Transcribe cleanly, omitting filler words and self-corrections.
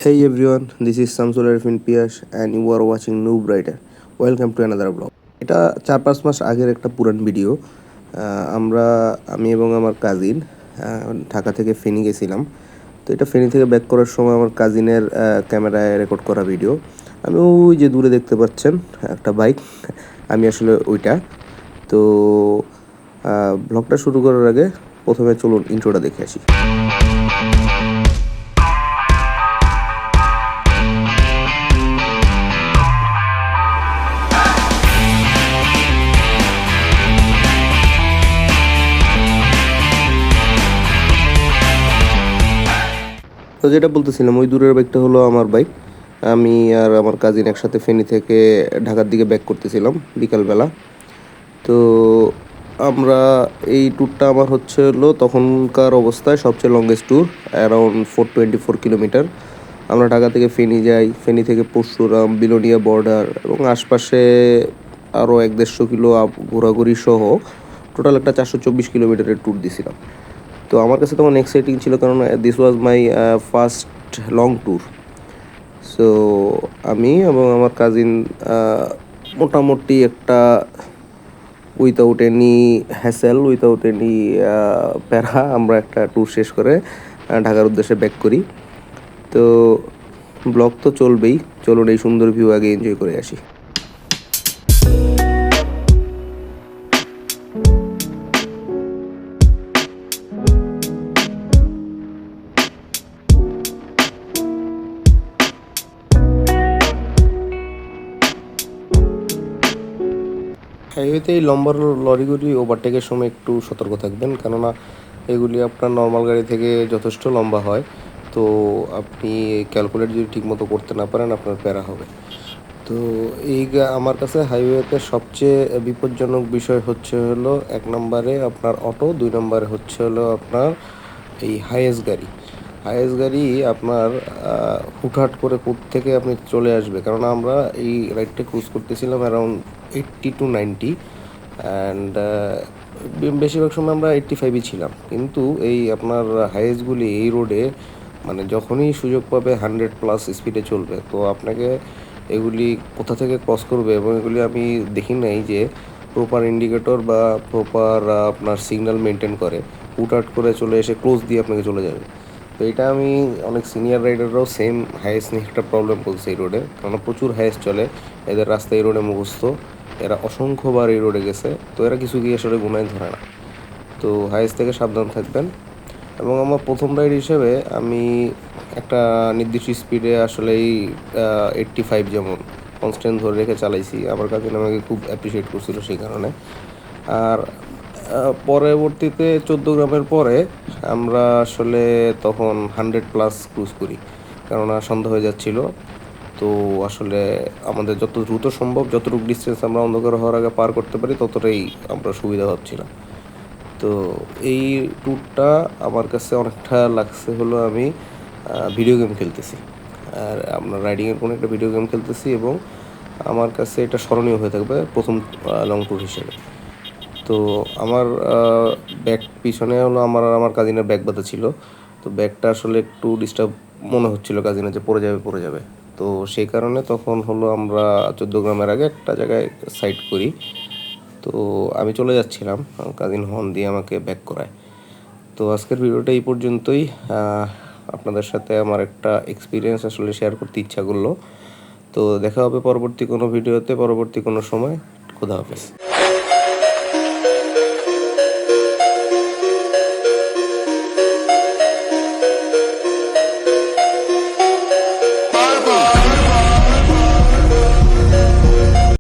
Hey everyone, this is Samsul Arifin Piyash and you are watching Noob Writer. Welcome to another vlog. এটা 4-5 মাস আগের একটা পুরান video. আমি এবং আমার কাজিন ঢাকা থেকে ফেনী গেছিলাম। তো এটা ফেনী থেকে ব্যাক করার সময় আমার কাজিনের ক্যামেরায় রেকর্ড করা ভিডিও। আমি ওই যে দূরে দেখতে পাচ্ছেন একটা বাইক, আমি আসলে ওইটা। তো ব্লগটা শুরু করার আগে প্রথমে চলুন ইন্ট্রোটা দেখে আসি। তো যেটা বলতেছিলাম, ওই দূরের বাইকটা হলো আমার বাইক। আমি আর আমার কাজিন একসাথে ফেনী থেকে ঢাকার দিকে ব্যাক করতেছিলাম বিকালবেলা। তো আমরা এই ট্যুরটা আমার হলো তখনকার অবস্থায় সবচেয়ে লংগেস্ট ট্যুর, অ্যারাউন্ড 424 কিলোমিটার। আমরা ঢাকা থেকে ফেনী যাই, ফেনী থেকে পরশুরাম, বিলোনিয়া বর্ডার এবং আশপাশে আরও 1-150 কিলো ঘোরাঘুরি সহ টোটাল একটা 424 কিলোমিটারের ট্যুর দিছিলাম। তো আমার কাছে তখন এক্সাইটিং ছিল, কারণ this was my first long tour. So আমি এবং আমার কাজিন মোটামুটি একটা without any hassle, without any প্যারা আমরা একটা ট্যুর শেষ করে ঢাকার উদ্দেশ্যে ব্যাক করি। তো ব্লগ তো চলবেই, চলুন এই সুন্দর ভিউ আগে এনজয় করে আসি। হাইওয়েতে এই লম্বা লরিগুলি ওভারটেকের সময় একটু সতর্ক থাকবেন, কেননা এগুলি আপনার নর্মাল গাড়ি থেকে যথেষ্ট লম্বা হয়। তো আপনি ক্যালকুলেট যদি ঠিকমতো করতে না পারেন, আপনার প্যারা হবে। তো আমার কাছে হাইওয়েতে সবচেয়ে বিপজ্জনক বিষয় হলো 1 নম্বরে আপনার অটো, 2 নম্বরে হলো আপনার এই হাইয়েস্ট গাড়ি আপনার হুটহাট করে থেকে আপনি চলে আসবে। কারণ আমরা এই রাইডটা ক্রুজ করতেছিলাম অ্যারাউন্ড 80 to 90 অ্যান্ড বেশিরভাগ সময় আমরা 85-ই ছিলাম। কিন্তু এই আপনার হাইয়েস্টগুলি এই রোডে মানে যখনই সুযোগ পাবে 100+ স্পিডে চলবে। তো আপনাকে এগুলি কোথা থেকে ক্রস করবে, এবং এগুলি আমি দেখি নাই যে প্রপার ইন্ডিকেটর বা প্রপার আপনার সিগন্যাল মেনটেন করে। হুটহাট করে চলে এসে ক্লোজ দিয়ে আপনাকে চলে যাবে। তো এটা আমি অনেক সিনিয়র রাইডাররাও সেম হাইয়েস্ট নিয়ে একটা প্রবলেম বলছে এই রোডে, কারণ প্রচুর হাইয়েস্ট চলে। এদের রাস্তা এই রোডে মুখস্থ, এরা অসংখ্যবার এই রোডে গেছে। তো এরা কিছু গিয়ে আসলে গুনায় ধরে না। তো হাইয়েস্ট থেকে সাবধান থাকবেন। এবং আমার প্রথম রাইড হিসেবে আমি একটা নির্দিষ্ট স্পিডে আসলেই 85 যেমন কনস্ট্যান্ট ধরে রেখে চালাইছি। আমার কাছে আমাকে খুব অ্যাপ্রিসিয়েট করছিল সেই কারণে। আর পরবর্তীতে 14 গ্রামের পরে আমরা আসলে তখন 100+ ক্রুজ করি, কেননা সন্ধ্যা হয়ে যাচ্ছিল। তো আসলে আমাদের যত দ্রুত সম্ভব, যতটুকু ডিস্টেন্স আমরা অন্ধকার হওয়ার আগে পার করতে পারি, ততটাই আমরা সুবিধা ভাবছিলাম। তো এই ট্যুরটা আমার কাছে অনেকটা লাগছে আমি ভিডিও গেম খেলতেছি, আর আমরা রাইডিংয়ের কোনো একটা ভিডিও গেম খেলতেছি, এবং আমার কাছে এটা স্মরণীয় হয়ে থাকবে প্রথম লং ট্যুর হিসেবে। তো আমার ব্যাগ পিছনে আমার কাজিনের ব্যাগ বাঁধা ছিল। তো ব্যাগটা আসলে একটু ডিস্টার্ব মনে হচ্ছিল কাজিনের, যে পড়ে যাবে। তো সেই কারণে তখন আমরা 14 গ্রামের আগে একটা জায়গায় সাইড করি। তো আমি চলে যাচ্ছিলাম, কাজিন হর্ন দিয়ে আমাকে ব্যাক করায়। তো আজকের ভিডিওটা এই পর্যন্তই। আপনাদের সাথে আমার একটা এক্সপিরিয়েন্স আসলে শেয়ার করতে ইচ্ছা করলো। তো দেখা হবে পরবর্তী কোনো ভিডিওতে, পরবর্তী কোনো সময়। খোদা হাফেজ।